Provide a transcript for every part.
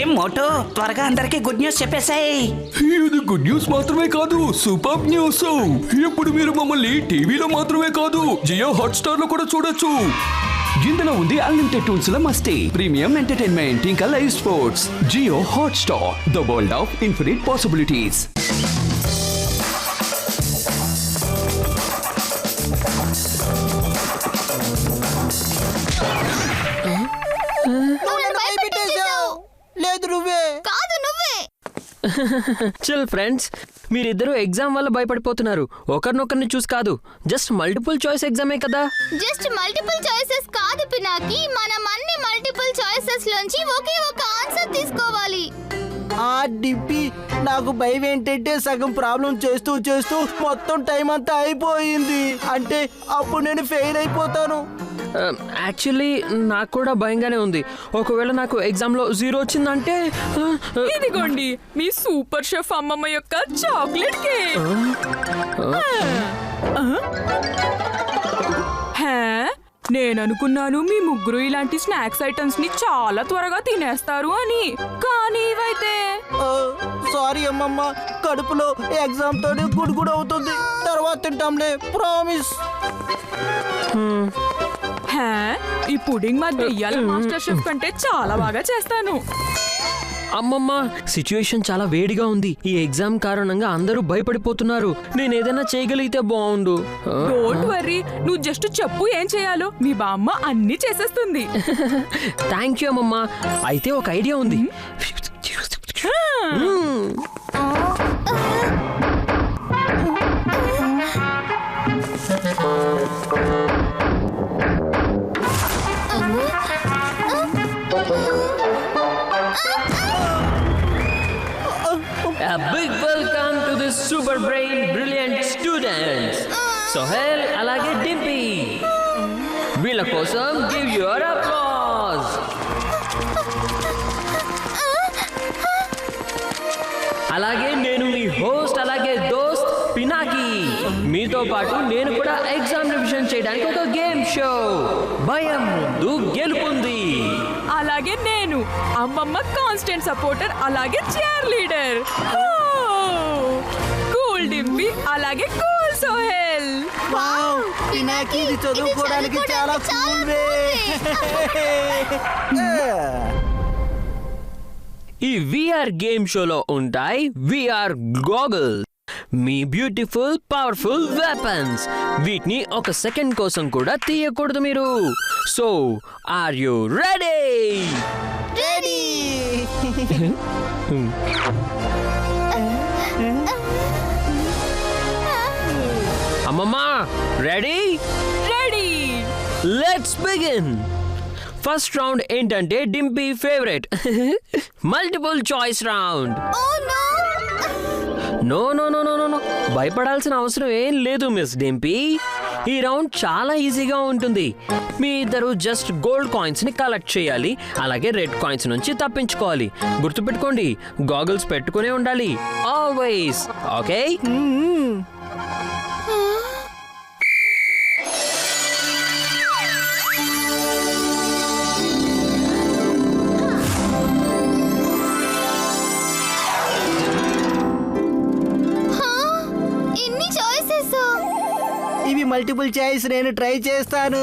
ఏం మోటో త్వరగా అందరికి గుడ్ న్యూస్ చెప్పేసాయి. ఇది గుడ్ న్యూస్ మాత్రమే కాదు, సూపర్ న్యూస్. ఇప్పుడు మీరు మమ్మల్ని టీవీలో మాత్రమే కాదు, జియో హాట్‌స్టార్ లో కూడా చూడొచ్చు. ఇందులో ఉంది అన్లిమిటెడ్ టూల్స్ ల మస్తీ, ప్రీమియం ఎంటర్టైన్మెంట్, ఇంకా live sports. Jio Hotstar, the world of infinite possibilities. లేదు నువ్వే కాదు నువ్వే. చిల్ ఫ్రెండ్స్, మీరిద్దరూ ఎగ్జామ్ వల్ల భయపడిపోతున్నారు. ఒకరినొకరిని చూసి కాదు, జస్ట్ మల్టిపుల్ చాయిస్ ఎగ్జామే కదా. జస్ట్ మల్టిపుల్ చాయిసెస్ కాదు పినాకి, మనం అన్ని మల్టిపుల్ చాయిసెస్ లోంచి ఒకే ఒక ఆన్సర్ తీసుకోవాలి. ఆ డిప్పి, నాకు భయం ఏంటంటే సగం ప్రాబ్లం చేస్తూ చేస్తూ మొత్తం టైం అంతా అయిపోయింది. అంటే అప్పుడు నేను ఫెయిల్ అయిపోతాను. యాక్చువల్లీ నాకు కూడా భయంగానే ఉంది. ఒకవేళ నాకు ఎగ్జామ్ లో 0 వచ్చిందంటే. ఇదిగోండి మీ సూపర్ షెఫ్ అమ్మమ్మ యొక్క చాక్లెట్ కేక్. నేను అనుకున్నాను మీ ముగ్గురు ఇలాంటి స్నాక్స్ ఐటమ్స్ ని చాలా త్వరగా తినేస్తారు అని, కానీ ఇవైతే. సారీ అమ్మమ్మ, కడుపులో ఎగ్జామ్ తోనే గుడుగుడు అవుతుంది. తర్వాత తింటాంలే, ప్రామిస్. ఈ పుడింగ్ మా దెయ్యాల మాస్టర్ షెఫ్ కంటే చాలా బాగా చేస్తాను. అమ్మమ్మ, సిచ్యుయేషన్ చాలా వేడిగా ఉంది. ఈ ఎగ్జామ్ కారణంగా అందరూ భయపడిపోతున్నారు. నేను ఏదైనా చేయగలిగితే బాగుండు. డోంట్ వర్రీ, నువ్వు జస్ట్ చెప్పు ఏం చేయాలో, మీ బామ్మ అన్ని చేసేస్తుంది. థ్యాంక్ యూ అమ్మమ్మ. అయితే ఒక ఐడియా ఉంది. A big welcome to the super brain brilliant students. Sohail alage Dimpy. వీళ్ళ కోసం give your applause. అలాగే నేను మీ హోస్ట్, అలాగే దోస్త్ పినాకి. మీతో పాటు నేను కూడా ఎగ్జామ్ రివిజన్ చేయడానికి ఒక గేమ్ షో భయం ముందు గెలుపుంది. అలాగే నేను అమ్మమ్మ కాన్స్టెంట్ సపోర్టర్, అలాగే చైర్ లీడర్. కూల్ డింపి, అలాగే కూల్ సోహెల్. వావ్, పినాకి ఇది చదువుకోవడానికి చాలా కూల్ వే. ఈ విఆర్ గేమ్ షోలో ఉంటాయి విఆర్ గాగల్స్, మీ బ్యూటిఫుల్ పవర్ఫుల్ వెపన్స్. వీటిని ఒక సెకండ్ కోసం కూడా తీయకూడదు మీరు. So are you ready? Ready. అమ్మమ్మ, ready? Ready. Let's begin. First round ఏంటంటే Dimpy favourite multiple choice round. No no no no no, భయపడాల్సిన అవసరం ఏం లేదు మిస్ డింపీ. ఈ రౌండ్ చాలా ఈజీగా ఉంటుంది. మీ ఇద్దరు జస్ట్ గోల్డ్ కాయిన్స్ ని కలెక్ట్ చేయాలి, అలాగే రెడ్ కాయిన్స్ నుంచి తప్పించుకోవాలి. గుర్తుపెట్టుకోండి, గాగుల్స్ పెట్టుకునే ఉండాలి ఆల్వేస్. ఓకే? ఇవి మల్టిపుల్ చాయిస్, నేను ట్రై చేస్తాను.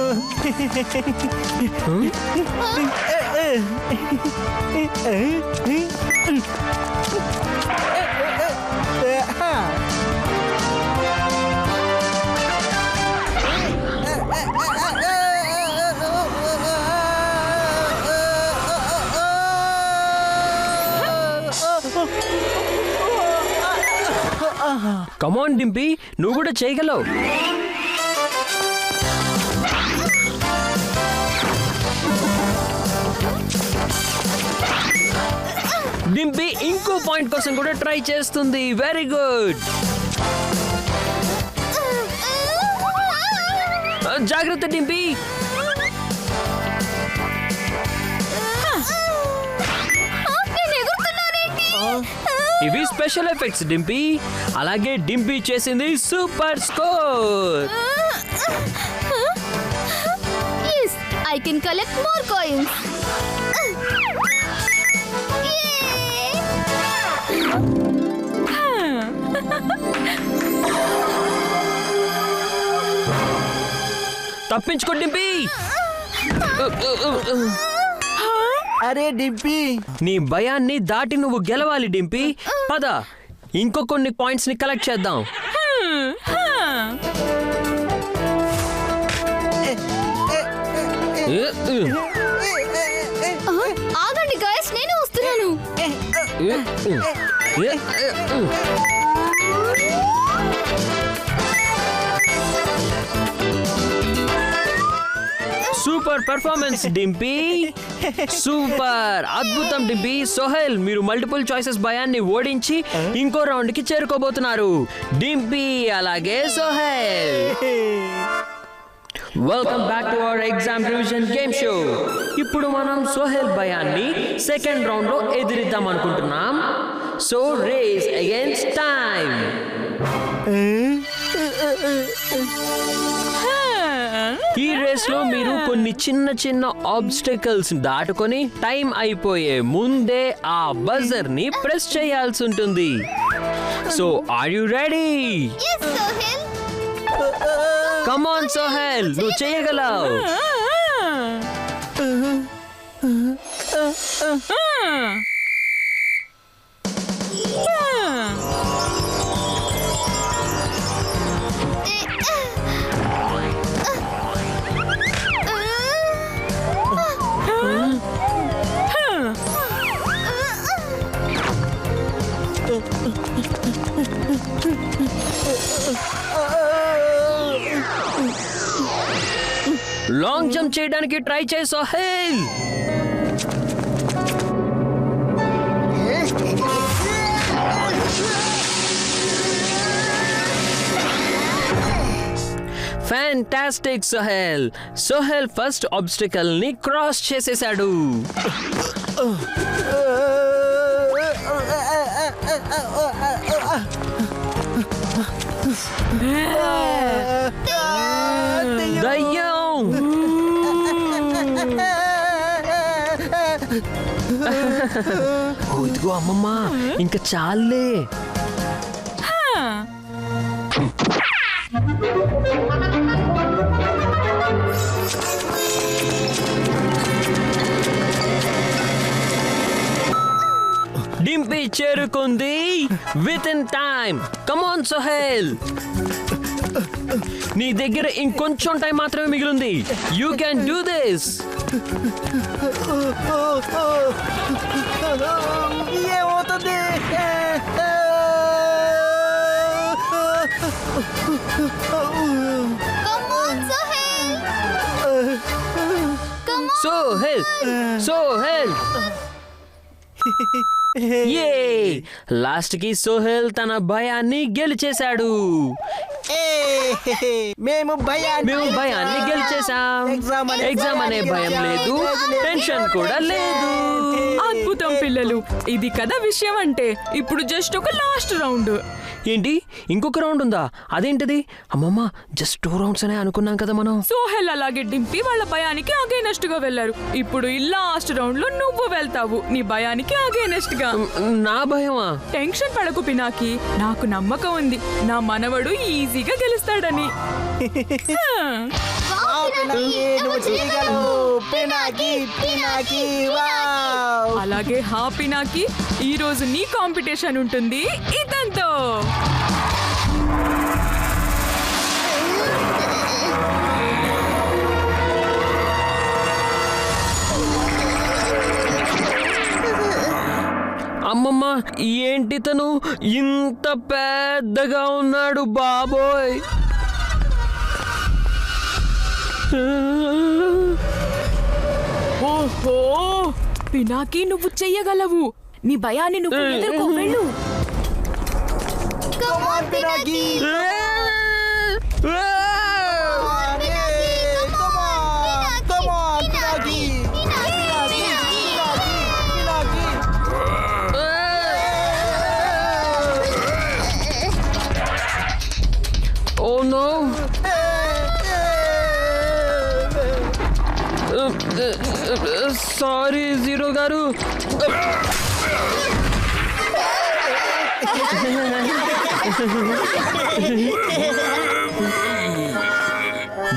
కమాన్ డింపీ, నువ్వు కూడా చేయగలవు. డింపీ ఇంకో పాయింట్ కోసం కూడా ట్రై చేస్తుంది. Very good. జాగ్రత్త డింపీ. ఇవి స్పెషల్ ఎఫెక్ట్స్ డింపీ. అలాగే డింపీ చేసింది super score. Yes, I can collect more coins. Yay! తప్పించుకో Dimpy. అరే డిప్పి, నీ భయాన్ని దాటి నువ్వు గెలవాలి డింపీ. పద, ఇంకో కొన్ని పాయింట్స్ ని కలెక్ట్ చేద్దాం. ఆగండి గైస్, నేను వస్తున్నాను. సూపర్ పెర్ఫార్మెన్స్ డింపీ, సూపర్, అద్భుతం డింపీ. సోహెల్, మీరు మల్టిపుల్ చాయిసెస్ భయాన్ని ఓడించి ఇంకో రౌండ్ కి చేరుకోబోతున్నారు. డింపీ అలాగే Sohel, welcome back to our exam revision game show. ఇప్పుడు మనం సోహెల్ భయాన్ని సెకండ్ రౌండ్ లో ఎదిరిద్దాం అనుకుంటున్నాం. So race against time. ఈ రేస్ లో మీరు కొన్ని చిన్న చిన్న ఆబ్స్టకల్స్ దాటుకొని టైం అయిపోయే ముందే ఆ బజర్ ని ప్రెస్ చేయాల్సి ఉంటుంది. So are you ready? Yes, Sohel. Come on Sohel, నువ్వు చేయగలవు. లాంగ్ జంప్ చేయడానికి ట్రై చేయి Sohel. Fantastic Sohel. Sohel first obstacle ని క్రాస్ చేసేశాడు. దయ్యం. ఇదిగో అమ్మమ్మ, ఇంకా చాలే. డింపీ చేరుకుంది within time. Come on Sohel, నీ దగ్గర ఇంకొంచెం టైం మాత్రమే మిగిలింది. You can do this. ఏమవుతుంది? Come on, Sohel. Come on. Sohel, Sohel. Last కి సోహెల్ తన భయాన్ని గెలిచేశాడు. మేము భయాన్ని గెలిచేసాం. ఎగ్జామ్ అనే భయం లేదు, టెన్షన్ కూడా లేదు. అద్భుతం పిల్లలు, ఇది కదా విషయం అంటే. ఇప్పుడు జస్ట్ ఒక లాస్ట్ రౌండ్. ఏంటి, ఇంకొక రౌండ్ ఉందా? అదేంటిది? అమ్మమ్మ, జస్ట్ 2 రౌండ్స్ అనే అనుకున్నాం కదా మనం. సోహెల్ అలాగే డింపీ వాళ్ళ భయానికి అగైనెస్ట్ గా వెళ్లారు. ఇప్పుడు ఈ లాస్ట్ రౌండ్ లో నువ్వు వెళ్తావు నీ భయానికి అగైనెస్ట్ గా. నా భయమా? టెన్షన్ పడకు పినాకి, నాకు నమ్మకం ఉంది నా మనవడు ఈజీగా గెలుస్తాడని. అలాగే హా పినాకి, ఈ రోజు నీ కాంపిటీషన్ ఉంటుంది ఇతనితో. అమ్మమ్మ, ఏంటి తను ఇంత పెద్దగా ఉన్నాడు బాబోయ్. ఓహో పినాకి, నువ్వు చెయ్యగలవు. నీ భయాన్ని నువ్వు ఎదుర్కో, వెళ్ళు. Come on, Pinaki. Oh no! Sorry, Zero Garu.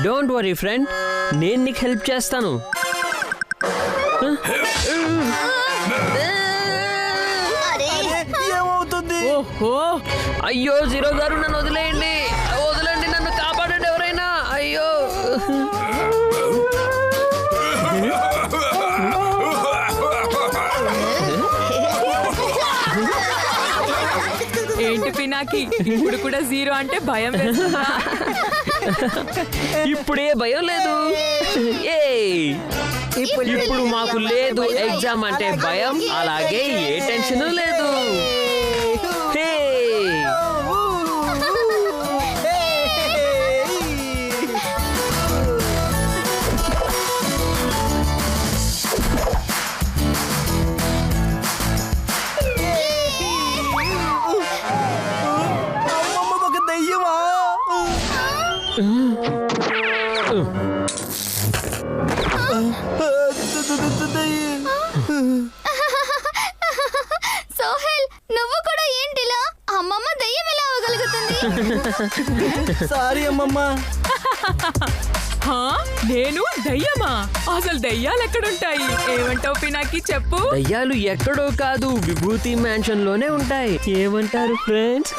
Don't worry friend, నేను నీకు హెల్ప్ చేస్తాను. అరే ఏమవుతుంది? ఓహో, అయ్యో జీరో గారు, నన్ను వదిలేయండి, వదిలేండి, నన్ను కాపాడండి ఎవరైనా. అయ్యో ఏంటి పినాకి, ఇప్పుడు కూడా జీరో అంటే భయం వేస్తుందా? ఇప్పుడే భయం లేదు. ఇప్పుడు మాకు లేదు ఎగ్జామ్ అంటే భయం, అలాగే ఏ టెన్షన్ లేదు. హే అమ్మమ్మ, ఒక దయ్యమా? దయ్యం. సోహెల్, నువ్వు కూడా ఏంటిలా? అమ్మమ్మ దయ్యం ఎలా అవ్వగలుగుతుంది? సారీ అమ్మమ్మ. హా? నేను దయ్యమా? అసలు దయ్యాలు ఎక్కడుంటాయి? ఏమంటావు పినాకి, చెప్పు. దయ్యాలు ఎక్కడో కాదు, విభూతి మ్యాన్షన్ లోనే ఉంటాయి. ఏమంటారు ఫ్రెండ్స్?